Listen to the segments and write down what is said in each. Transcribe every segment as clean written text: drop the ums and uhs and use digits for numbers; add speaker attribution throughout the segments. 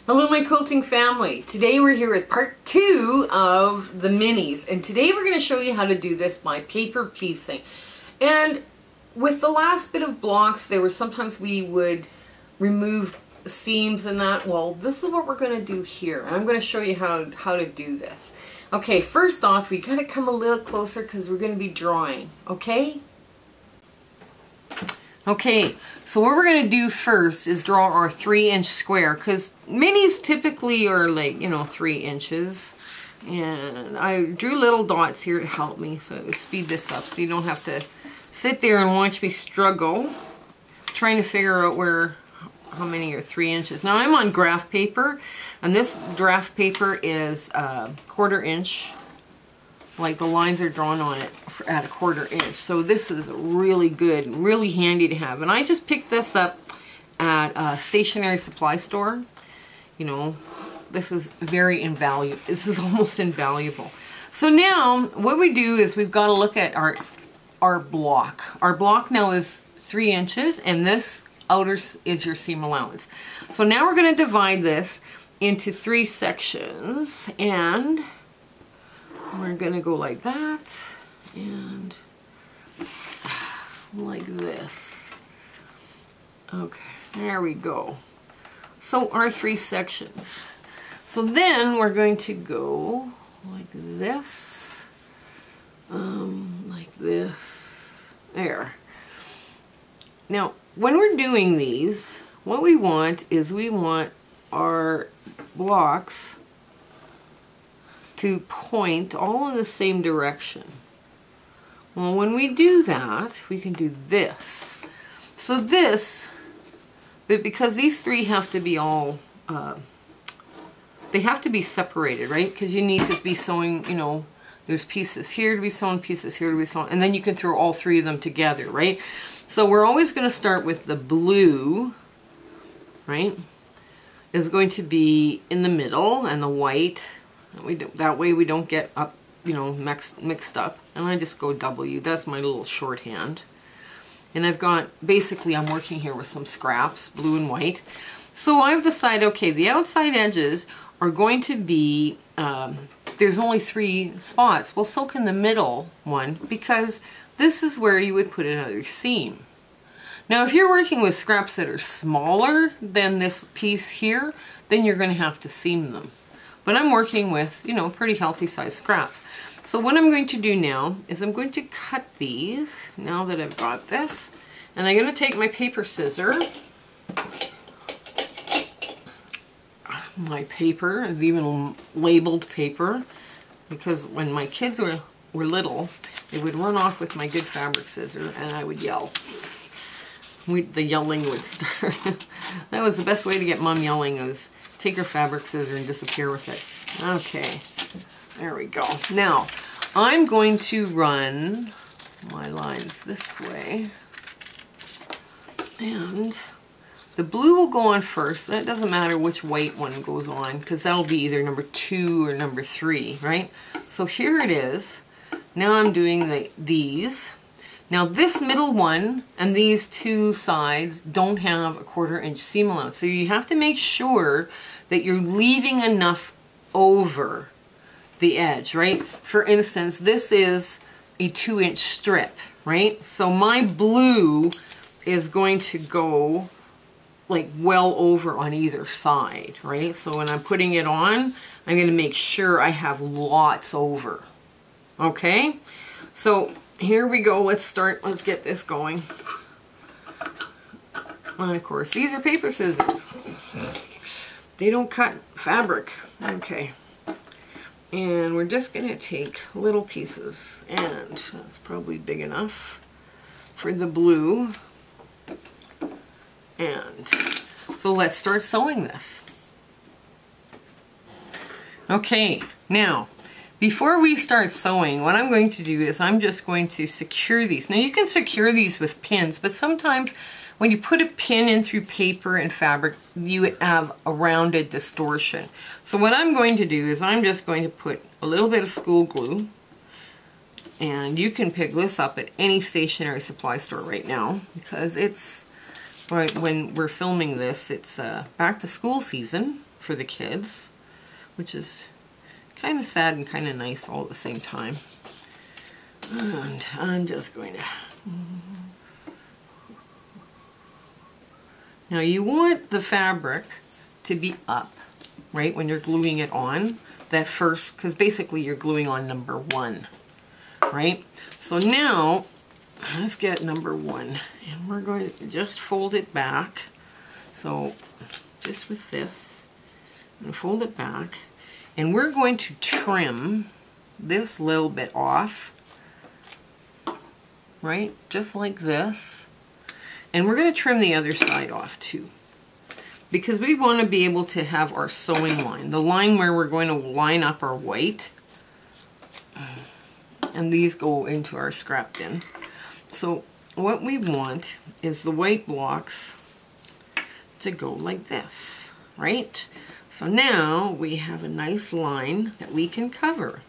Speaker 1: Hello my quilting family. Today we're here with part 2 of the minis, and today we're going to show you how to do this by paper piecing. And with the last bit of blocks, there were sometimes we would remove seams and that. Well, this is what we're going to do here. I'm going to show you how to do this. Okay, first off, we got to come a little closer because we're going to be drawing, okay? Okay, so what we're going to do first is draw our 3-inch square, because minis typically are like, 3 inches. And I drew little dots here to help me, so it would speed this up, so you don't have to sit there and watch me struggle trying to figure out how many are 3 inches. Now I'm on graph paper, and this graph paper is 1/4 inch. Like the lines are drawn on it at 1/4 inch. So this is really good, really handy to have. And I just picked this up at a stationery supply store. This is very invaluable. This is almost invaluable. So now what we do is we've got to look at our block. Our block now is 3 inches, and this outer is your seam allowance. So now we're going to divide this into 3 sections, and we're going to go like that and like this. Okay, there we go. So our 3 sections. So then we're going to go like this, there. Now, when we're doing these, what we want is we want our blocks to point all in the same direction. Well, when we do that, we can do this. So this, but because these 3 have to be all, they have to be separated, right? Because you need to be sewing, there's pieces here to be sewn, pieces here to be sewn, and then you can throw all 3 of them together, right? So we're always going to start with the blue, right? Is going to be in the middle, and the white, that way we don't get up, mixed up. And I just go W. That's my little shorthand. And I've got, basically I'm working here with some scraps, blue and white. So I've decided, okay, the outside edges are going to be, there's only 3 spots. Well, so can the middle one, because this is where you would put another seam. Now, if you're working with scraps that are smaller than this piece here, then you're going to have to seam them. But I'm working with, pretty healthy size scraps. So what I'm going to do now is I'm going to cut these, now that I've got this, and I'm going to take my paper scissor. My paper is even labeled paper, because when my kids were little, they would run off with my good fabric scissor and I would yell. The yelling would start. That was the best way to get Mom yelling, is take her fabric scissor and disappear with it. Okay, there we go. Now, I'm going to run my lines this way, and the blue will go on first. That doesn't matter which white one goes on, because that'll be either number 2 or number 3, right? So here it is. Now I'm doing these. Now this middle one and these 2 sides don't have a 1/4 inch seam allowance. So you have to make sure that you're leaving enough over the edge, right? For instance, this is a 2-inch strip, right? So my blue is going to go like well over on either side, right? So when I'm putting it on, I'm going to make sure I have lots over. Okay? So here we go. Let's start. Let's get this going. And of course, these are paper scissors. They don't cut fabric. Okay. And we're just going to take little pieces, and that's probably big enough for the blue. And so let's start sewing this. Okay, now before we start sewing, what I'm going to do is I'm just going to secure these. Now you can secure these with pins, but sometimes when you put a pin in through paper and fabric, you have a rounded distortion. So what I'm going to do is I'm just going to put a little bit of school glue, and you can pick this up at any stationery supply store right now, because it's, right when we're filming this, it's back to school season, for the kids, which is kind of sad and kind of nice all at the same time. And I'm just going to... Now you want the fabric to be up, right, when you're gluing it on, that first, because basically you're gluing on number 1, right? So now, let's get number 1, and we're going to just fold it back. So, just with this, I'm going to fold it back, and we're going to trim this little bit off, right, just like this. And we're going to trim the other side off too, because we want to be able to have our sewing line, the line where we're going to line up our white, and these go into our scrap bin. So what we want is the white blocks to go like this, right? So now we have a nice line that we can cover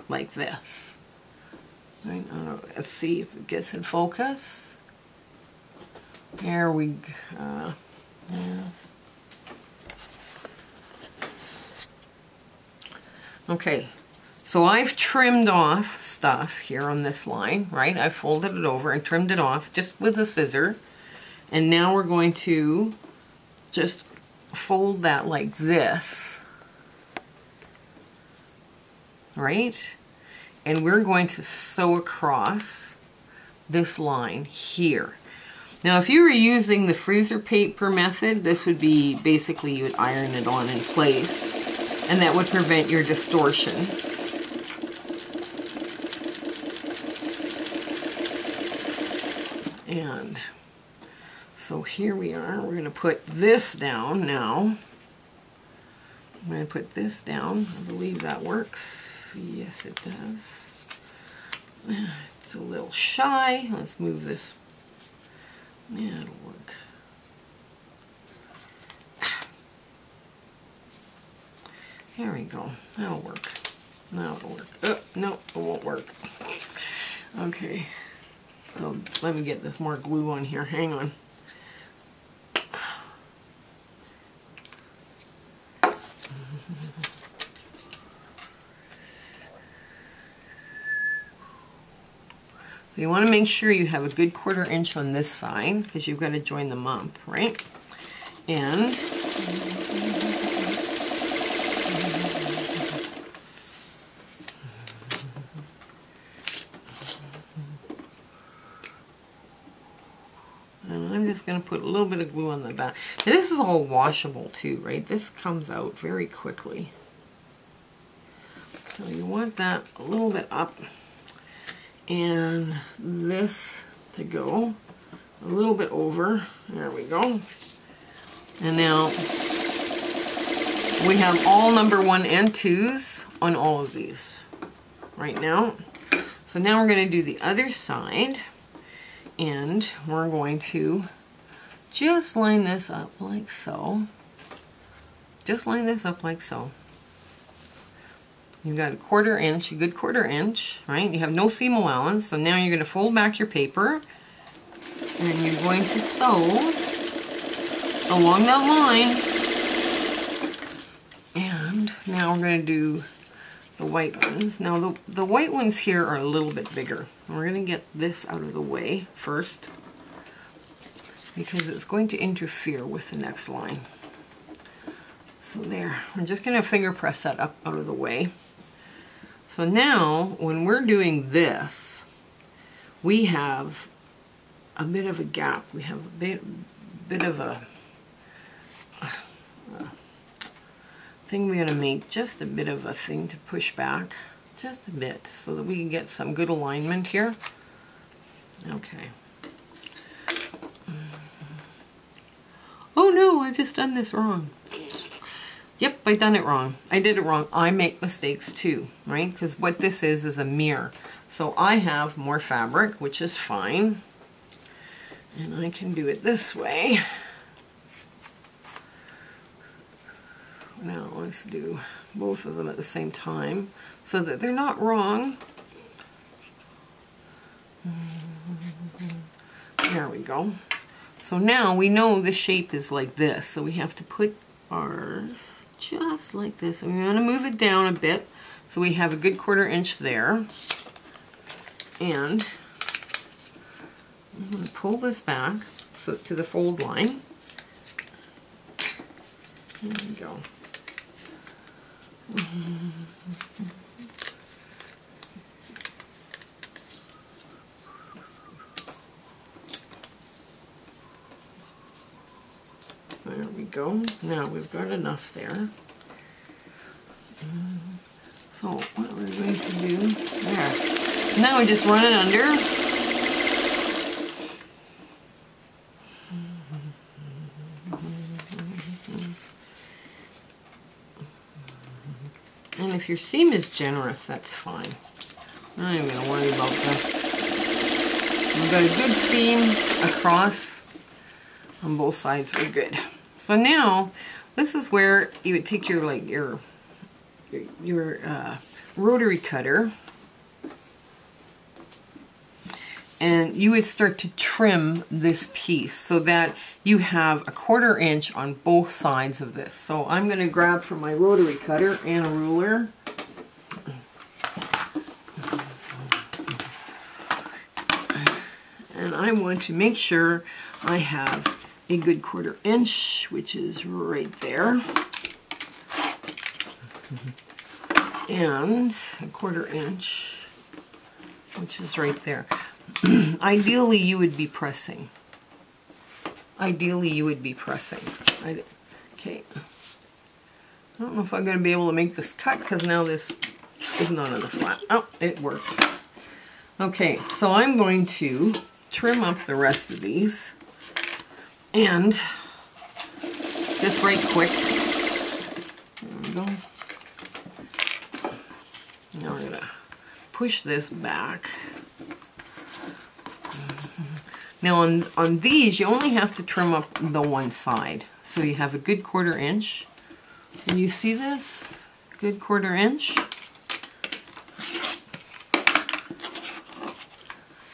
Speaker 1: like this. Right? Let's see if it gets in focus. There we go. Yeah. Okay, so I've trimmed off stuff here on this line, right? I folded it over and trimmed it off just with a scissor. And now we're going to just fold that like this, right? And we're going to sew across this line here. Now, if you were using the freezer paper method, this would be basically you would iron it on in place, and that would prevent your distortion. And so here we are. We're going to put this down now. I'm going to put this down. I believe that works. Yes, it does. It's a little shy. Let's move this. Yeah, it'll work. There we go. That'll work. Now it'll work. Oh, no, it won't work. Okay. So let me get this more glue on here. Hang on. So you want to make sure you have a good 1/4 inch on this side, because you've got to join them up, right? And I'm just going to put a little bit of glue on the back. Now, this is all washable too, right? This comes out very quickly. So you want that a little bit up. And this to go a little bit over. There we go. And now we have all number 1 and 2s on all of these right now. So now we're going to do the other side, and we're going to just line this up like so. Just line this up like so. You've got a 1/4 inch, a good 1/4 inch, right? You have no seam allowance, so now you're going to fold back your paper, and you're going to sew along that line. And now we're going to do the white ones. Now the white ones here are a little bit bigger. We're going to get this out of the way first, because it's going to interfere with the next line. So there, we're just going to finger press that up out of the way. So now, when we're doing this, we have a bit of a gap. We have a bit of a thing we're going to make, just a bit of a thing to push back, just a bit, so that we can get some good alignment here. Okay. Oh no, I've just done this wrong. Yep, I done it wrong. I did it wrong. I make mistakes too, right? Because what this is a mirror. So I have more fabric, which is fine. And I can do it this way. Now let's do both of them at the same time so that they're not wrong. There we go. So now we know the shape is like this. So we have to put ours just like this. I'm going to move it down a bit so we have a good 1/4 inch there. And I'm going to pull this back so to the fold line. There we go. There we go. Now we've got enough there. So what we're going to do there. Now we just run it under. And if your seam is generous, that's fine. I'm not even going to worry about that. We've got a good seam across on both sides. We're good. So now, this is where you would take your rotary cutter, and you would start to trim this piece so that you have a 1/4 inch on both sides of this. So I'm going to grab from my rotary cutter and a ruler. And I want to make sure I have a good 1/4 inch, which is right there. And a 1/4 inch, which is right there. Ideally, you would be pressing. Ideally, you would be pressing. Okay. I don't know if I'm going to be able to make this cut because now this is not on the flat. Oh, it worked. Okay, so I'm going to trim up the rest of these. And just right quick. There we go. Now we're going to push this back. Now on these, you only have to trim up the one side. So you have a good 1/4 inch. Can you see this? Good 1/4 inch.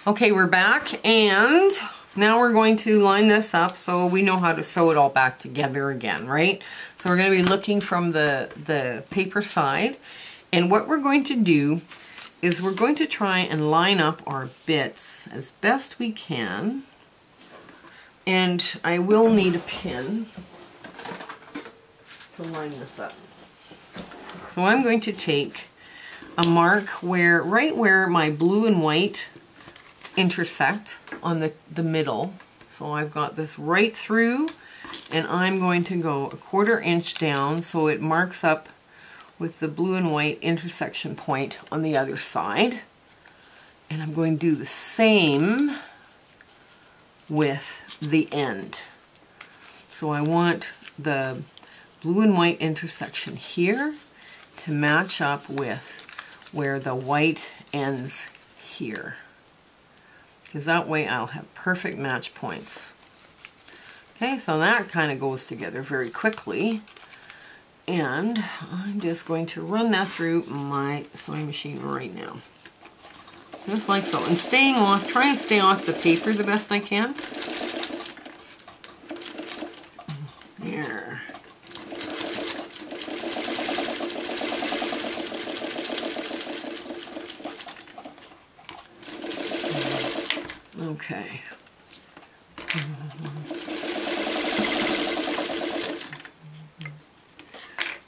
Speaker 1: Okay, we're back, and now we're going to line this up so we know how to sew it all back together again, right? So we're going to be looking from the paper side, and what we're going to do is we're going to try and line up our bits as best we can. And I will need a pin to line this up. So I'm going to take a mark where, right where my blue and white intersect on the middle. So I've got this right through, and I'm going to go a 1/4 inch down so it marks up with the blue and white intersection point on the other side. And I'm going to do the same with the end. So I want the blue and white intersection here to match up with where the white ends here. Because that way I'll have perfect match points. Okay, so that kind of goes together very quickly. And I'm just going to run that through my sewing machine right now. Just like so. And staying off, try and stay off the paper the best I can. There. Okay.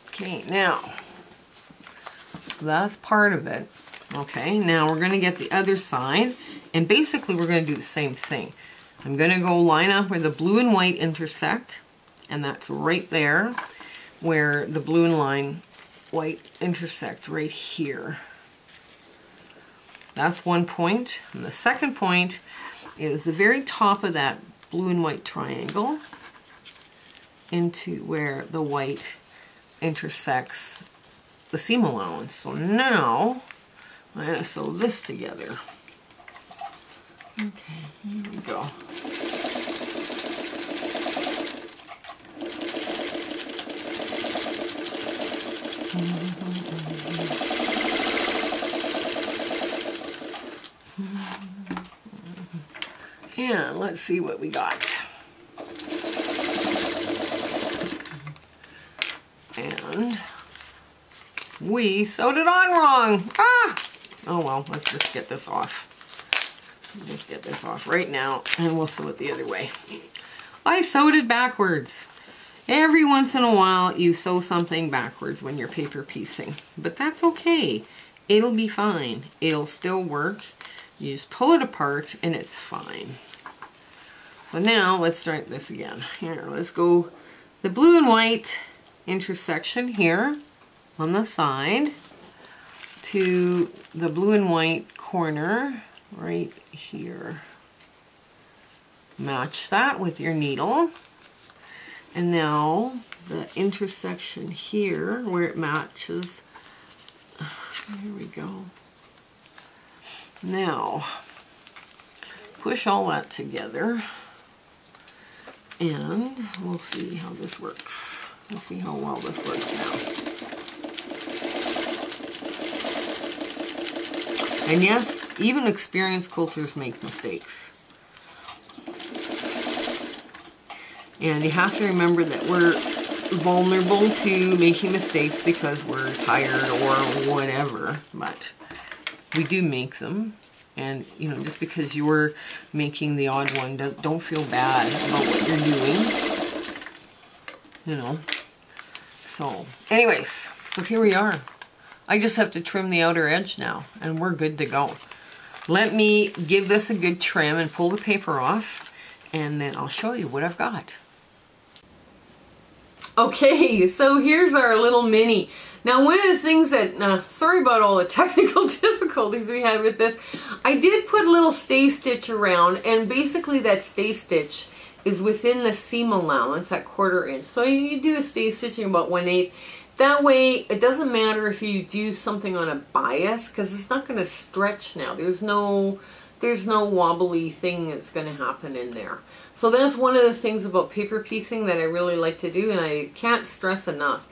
Speaker 1: Okay, now, so that's part of it. Okay, now we're going to get the other side, and basically we're going to do the same thing. I'm going to go line up where the blue and white intersect, and that's right there where the blue and white intersect, right here. That's one point, and the second point is the very top of that blue and white triangle into where the white intersects the seam allowance. So now I'm going to sew this together. Okay, here we go. And let's see what we got. And And we sewed it on wrong. Ah! Oh well, let's just get this off. Let's get this off right now, and we'll sew it the other way. I sewed it backwards. Every once in a while, you sew something backwards when you're paper piecing, but that's okay. It'll be fine. It'll still work. You just pull it apart, and it's fine. So now, let's start this again. Here, let's go the blue and white intersection here on the side to the blue and white corner right here. Match that with your needle. And now the intersection here where it matches. Here we go. Now, push all that together and we'll see how this works. We'll see how well this works now. And yes, even experienced quilters make mistakes. And you have to remember that we're vulnerable to making mistakes because we're tired or whatever, but we do make them. And, you know, just because you're making the odd one, don't feel bad about what you're doing. You know. So, anyways, so here we are. I just have to trim the outer edge now, and we're good to go. Let me give this a good trim and pull the paper off, and then I'll show you what I've got. Okay, so here's our little mini. Now, one of the things that, sorry about all the technical difficulties we had with this, I did put a little stay stitch around, and basically that stay stitch is within the seam allowance, that 1/4 inch. So you do a stay stitching about 1/8. That way, it doesn't matter if you do something on a bias, because it's not going to stretch now. There's no wobbly thing that's going to happen in there. So that's one of the things about paper piecing that I really like to do, and I can't stress enough.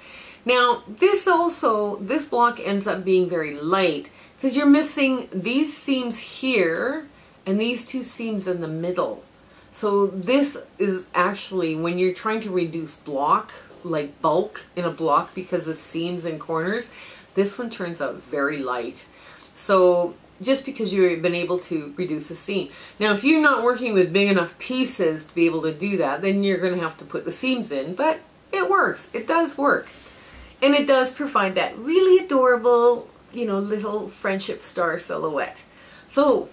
Speaker 1: Now, this block ends up being very light because you're missing these seams here and these 2 seams in the middle. So this is actually, when you're trying to reduce block, like bulk in a block because of seams and corners, this one turns out very light. So just because you've been able to reduce a seam. Now, if you're not working with big enough pieces to be able to do that, then you're going to have to put the seams in, but it works. It does work. And it does provide that really adorable, you know, little friendship star silhouette. So,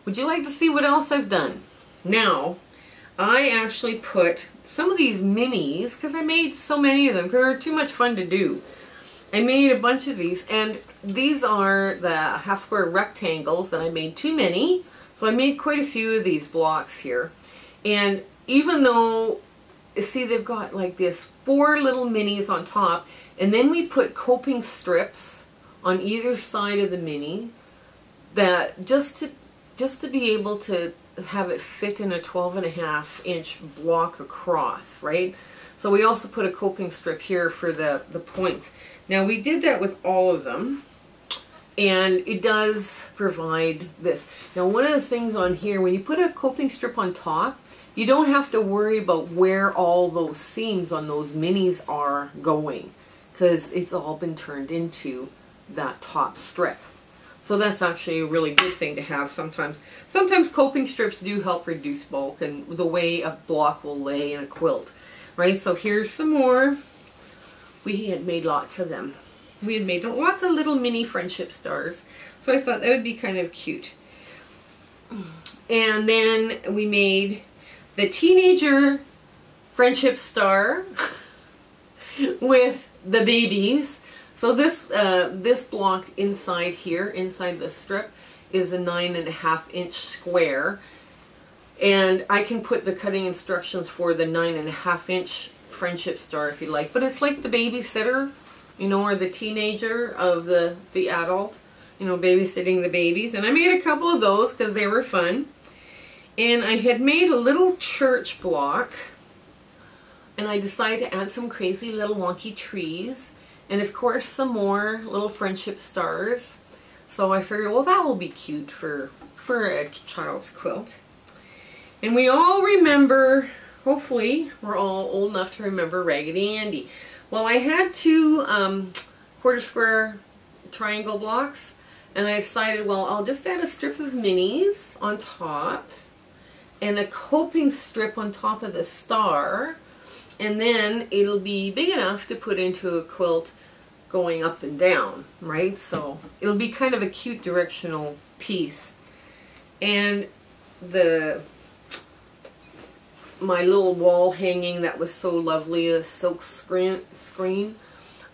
Speaker 1: would you like to see what else I've done? Now, I actually put some of these minis, because I made so many of them, because they're too much fun to do. I made a bunch of these, and these are the half square rectangles, and I made too many, so I made quite a few of these blocks here. And even though, see, they've got like this 4 little minis on top, and then we put coping strips on either side of the mini, that just to be able to have it fit in a 12.5 inch block across, right? So we also put a coping strip here for the points. Now, we did that with all of them, and it does provide this. Now, one of the things on here, when you put a coping strip on top, you don't have to worry about where all those seams on those minis are going, because it's all been turned into that top strip. So that's actually a really good thing to have sometimes. Sometimes coping strips do help reduce bulk and the way a block will lay in a quilt, right? So here's some more. We had made lots of them. We had made lots of little mini friendship stars. So I thought that would be kind of cute. And then we made the teenager friendship star with the babies. So this block inside here, inside the strip, is a 9.5 inch square. And I can put the cutting instructions for the 9.5 inch friendship star if you like. But it's like the babysitter, you know, or the teenager of the adult, you know, babysitting the babies. And I made a couple of those because they were fun. And I had made a little church block. And I decided to add some crazy little wonky trees. And of course some more little friendship stars. So I figured, well, that will be cute for a child's quilt. And we all remember, hopefully we're all old enough to remember Raggedy Andy. Well, I had two quarter square triangle blocks, and I decided, well, I'll just add a strip of minis on top and a coping strip on top of the star, and then it'll be big enough to put into a quilt going up and down, right? So it'll be kind of a cute directional piece. And my little wall hanging that was so lovely, a silk screen,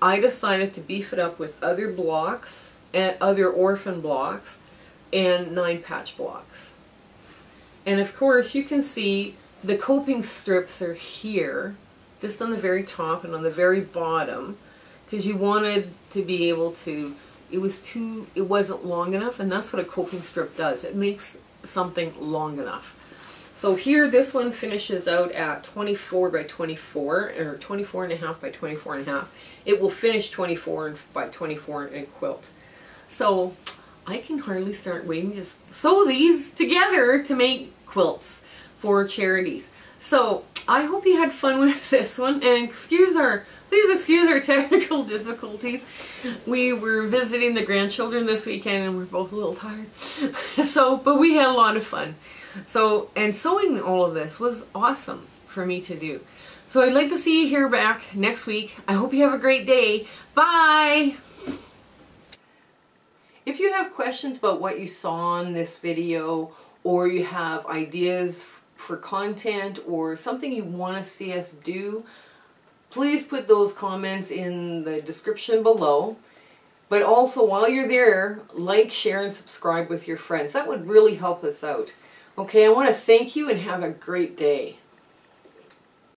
Speaker 1: I decided to beef it up with other blocks and other orphan blocks and 9 patch blocks. And of course you can see the coping strips are here, just on the very top and on the very bottom, because you wanted to be able to, it wasn't long enough, and that's what a coping strip does. It makes something long enough. So here, this one finishes out at 24 by 24, or 24 and a half by 24 and a half. It will finish 24 by 24 in a quilt. So I can hardly start waiting to just sew these together to make quilts for charities. So I hope you had fun with this one, and please excuse our technical difficulties. We were visiting the grandchildren this weekend and we're both a little tired. But we had a lot of fun. So, and sewing all of this was awesome for me to do. So I'd like to see you here back next week. I hope you have a great day. Bye! If you have questions about what you saw in this video, or you have ideas for content or something you want to see us do, please put those comments in the description below. But also, while you're there, like, share, and subscribe with your friends. That would really help us out. Okay, I want to thank you and have a great day.